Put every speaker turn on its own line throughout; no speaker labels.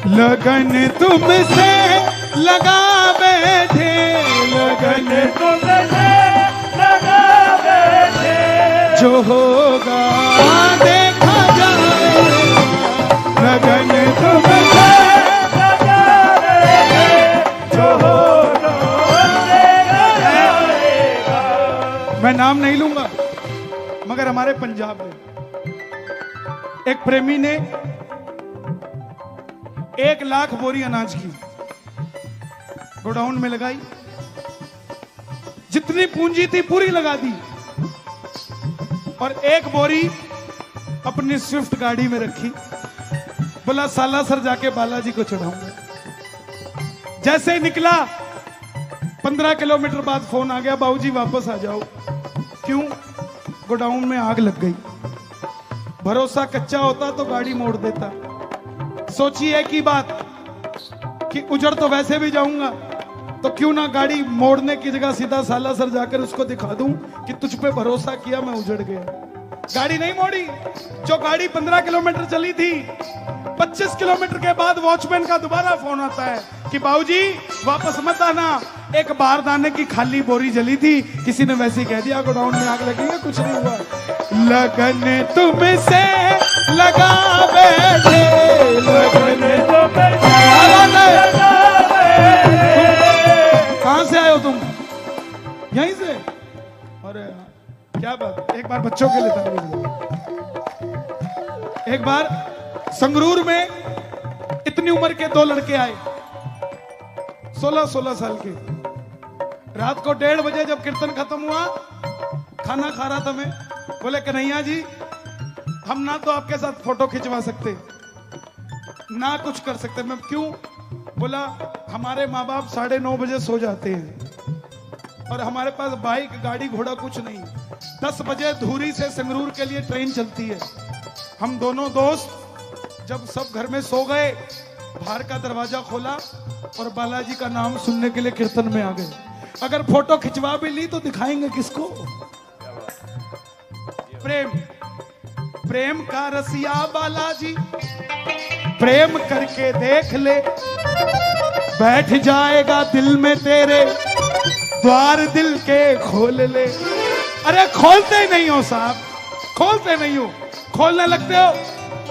लगन तुमसे लगा बैठे, लगन तुमसे लगा बैठे, जो होगा देखा जाएगा, लगन तुमसे लगा बैठे, जो होगा देखा जाएगा। मैं नाम नहीं लूंगा, मगर हमारे पंजाब में एक प्रेमी ने 1 लाख बोरी अनाज की गोडाउन में लगाई, जितनी पूंजी थी पूरी लगा दी, और 1 बोरी अपनी स्विफ्ट गाड़ी में रखी, बोला सालासर जाके बालाजी को चढ़ाऊंगा। जैसे ही निकला 15 किलोमीटर बाद फोन आ गया, बाबूजी वापस आ जाओ। क्यों? गोडाउन में आग लग गई। भरोसा कच्चा होता तो गाड़ी मोड़ देता। सोची एक ही बात कि उजड़ तो वैसे भी जाऊंगा, तो क्यों ना गाड़ी मोड़ने की जगह सीधा सालासर जाकर उसको दिखा दूं कि तुझ पे भरोसा किया, मैं उजड़ गया। गाड़ी नहीं मोड़ी। जो गाड़ी 15 किलोमीटर चली थी, 25 किलोमीटर के बाद वॉचमैन का दोबारा फोन आता है कि बाबूजी वापस मत आना, एक बारदाने की खाली बोरी जली थी, किसी ने वैसे ही कह दिया गोडाउन में आग लगी है, कुछ नहीं हुआ। लगन तुमसे लगा बैठे, लगन तुमसे लगा बैठे। कहां से आए हो तुम? यहीं से? अरे क्या बात। एक बार बच्चों के लिए था। एक बार संगरूर में इतनी उम्र के 2 लड़के आए, 16-16 साल के। रात को 1:30 बजे जब कीर्तन खत्म हुआ, खाना खा रहा था मैं, बोले कन्हैया जी हम ना तो आपके साथ फोटो खिंचवा सकते ना कुछ कर सकते। मैं क्यों? बोला हमारे माँ बाप 9:30 बजे सो जाते हैं, और हमारे पास बाइक गाड़ी घोड़ा कुछ नहीं। 10 बजे धूरी से संगरूर के लिए ट्रेन चलती है। हम दोनों दोस्त जब सब घर में सो गए, बाहर का दरवाजा खोला और बालाजी का नाम सुनने के लिए कीर्तन में आ गए। अगर फोटो खिंचवा भी ली तो दिखाएंगे किसको? प्रेम, प्रेम का रसिया बालाजी, प्रेम करके देख ले, बैठ जाएगा दिल में तेरे, द्वार दिल के खोल ले। अरे खोलते ही नहीं हो साहब, खोलते नहीं हो। खोलने लगते हो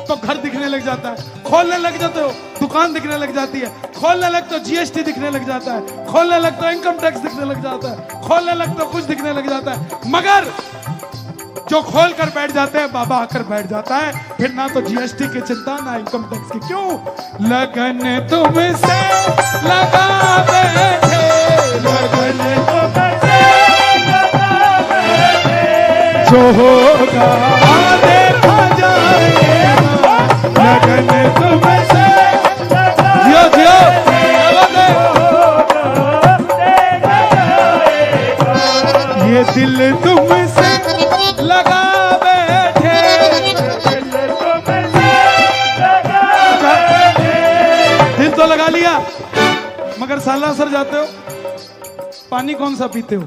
तो घर दिखने लग जाता है, खोलने लग जाते हो दुकान दिखने लग जाती है, खोलने लगते हो GST दिखने लग जाता है, खोलने लगते हो इनकम टैक्स दिखने लग जाता है, खोलने लगते हो कुछ दिखने लग जाता है। मगर जो खोल कर बैठ जाते हैं, बाबा आकर बैठ जाता है, फिर ना तो GST की चिंता ना इनकम टैक्स की। क्यों? लगन तुमसे लगा बैठे, लगन तुमसे लगा बैठे, जो होगा देखा जाएगा, लगन तुमसे लगा बैठे, ये दिल तुमसे लगा बैठे, दिल तो लगा लिया, मगर सालासर जाते हो, पानी कौन सा पीते हो?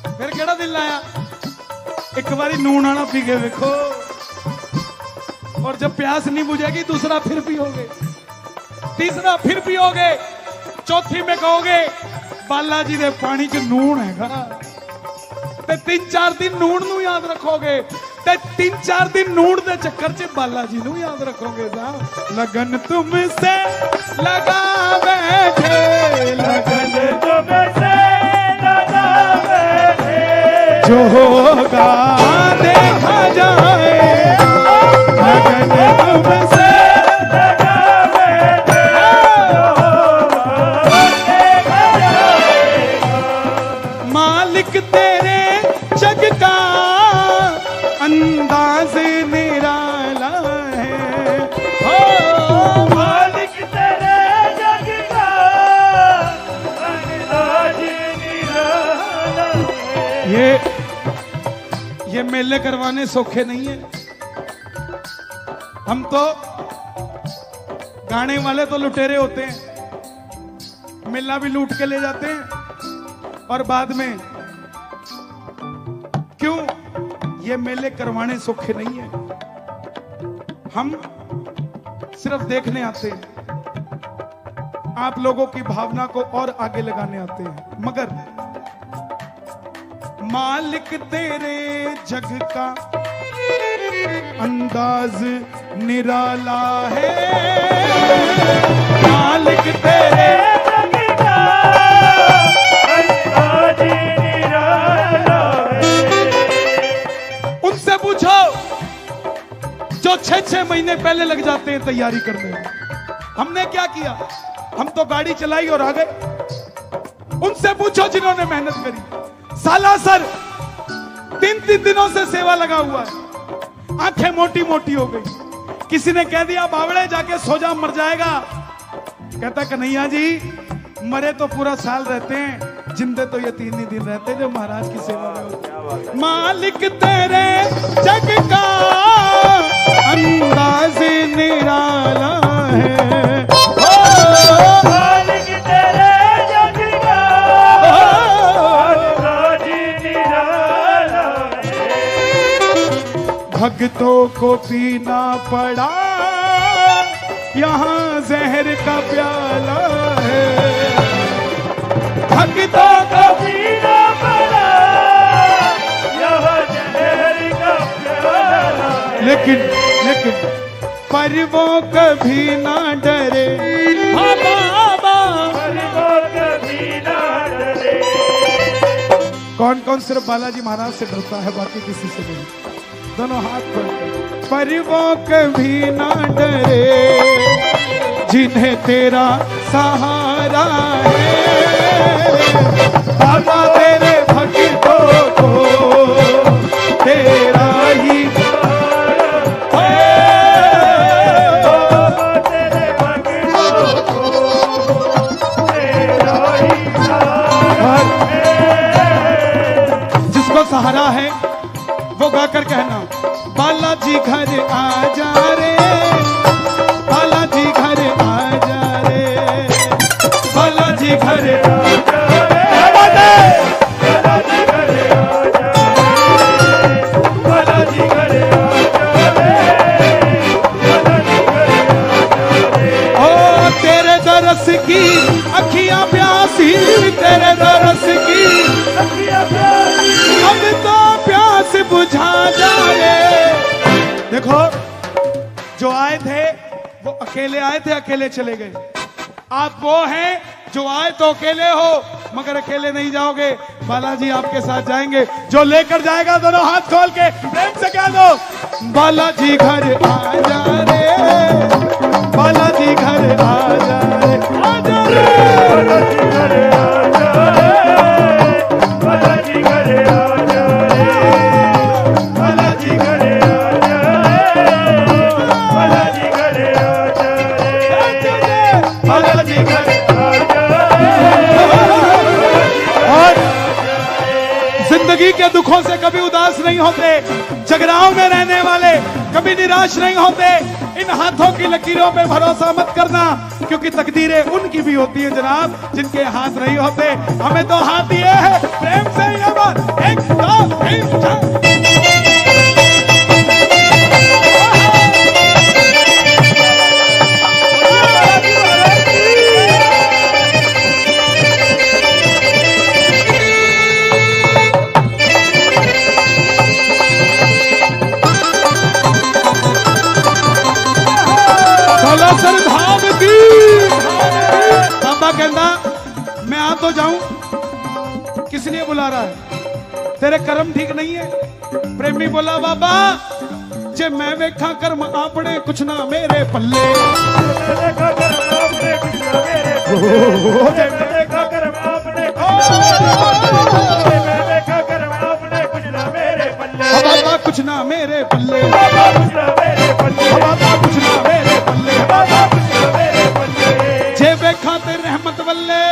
फिर केड़ा दिल लाया? एक बारी नून आना पी के देखो, और जब प्यास नहीं बुझेगी दूसरा फिर पियोगे, तीसरा फिर पियोगे, चौथी में कहोगे बालाजी दे पानी च नून हैगा, ते 3-4 दिन नून नू याद रखोगे, ते 3-4 दिन नून दे चक्कर च बालाजी नू याद रखोगे। लगन तुमसे लगा बैठे, लगन तुमसे लगा बैठे, जो होगा देखा जाएगा, लगन तुमसे तेरे जग का अंदाज निराला है, हो मालिक तेरे जग का अंदाज निराला है। ये मेले करवाने सौखे नहीं है। हम तो गाने वाले तो लुटेरे होते हैं, मेला भी लूट के ले जाते हैं, और बाद में क्यों ये मेले करवाने सौखे नहीं है, हम सिर्फ देखने आते हैं, आप लोगों की भावना को और आगे लगाने आते हैं। मगर मालिक तेरे जग का अंदाज निराला है, मालिक तेरे जग का अंदाज निराला है। उनसे पूछो जो 6-6 महीने पहले लग जाते हैं तैयारी करने में। हमने क्या किया, हम तो गाड़ी चलाई और आ गए। उनसे पूछो जिन्होंने मेहनत करी, सालासर 3-3 दिनों से सेवा लगा हुआ है, आंखें मोटी मोटी हो गई। किसी ने कह दिया बावड़े जाके सो जा मर जाएगा, कहता कन्हैया जी मरे तो पूरा साल रहते हैं, जिंदे तो ये 3 ही दिन रहते जो महाराज की सेवा में होते। मालिक तेरे जग का अंदाज निराला है, मालिक तेरे जग का अंदाज निराला है। भक्तों को पीना पड़ा यहाँ जहर का प्याला है, भक्तों को पीना पड़ा यहाँ जहर का प्याला है। लेकिन पर वो कभी ना डरे, बाबा पर वो कभी ना डरे। कौन कौन सिर्फ बालाजी महाराज से डरता है, बाकी किसी से नहीं। दोनों हाथ पर वो कभी ना डरे जिन्हें तेरा सहारा है, बाबा तेरे भक्तों को तेरा ही सहारा है, बाबा तेरे भक्तों को तेरा ही सहारा है। जिसको सहारा है वो गाकर कहना, बालाजी घर आ जा रे, बालाजी घर आ जा रे, बालाजी घर आ जा रे, बालाजी घर आ जा रे, बालाजी घर आ जा रे, बालाजी घर आ जा रे। ओ तेरे दरस की अखियां प्यासी, तेरे दरस की अखियां प्यासी, अब तो प्यास बुझा जाए। देखो जो आए थे वो अकेले आए थे, अकेले चले गए। आप वो हैं जो आए तो अकेले हो मगर अकेले नहीं जाओगे, बालाजी आपके साथ जाएंगे। जो लेकर जाएगा दोनों हाथ खोल के प्रेम से कह दो, बालाजी घर आ जा रे, बालाजी घर आ जा रे, आ जा रे, बालाजी घर आ जा रे, बालाजी घर आ जा रे, बालाजी घर आ जा रे, बालाजी घर आ जा रे, बालाजी घर आ जा रे। और जिंदगी के दुखों से कभी उदास नहीं होते, जगराओं में रहने वाले कभी निराश नहीं होते। इन हाथों की लकीरों पे भरोसा मत करना, क्योंकि तकदीरें उनकी भी होती है जनाब जिनके हाथ नहीं होते। हमें तो हाथ दिए हैं, प्रेम से ही आवाज, 1 2 3 4। बाबा कहना मैं आ तो जाऊं, किस लिए बुला रहा है, तेरे कर्म ठीक नहीं है। प्रेमी बोला बाबा जे मैं वेखा कर्म आपने कुछ ना मेरे पल्ले, बाबा कुछ ना मेरे पल्ले, बाबा कुछ ना मेरे पल्ले, जे वेखा ते रहमत वल्ले,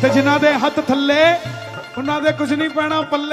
ते जिन्हां दे हथ थल्ले उन्हां दे कुछ नहीं पैना पल्ले।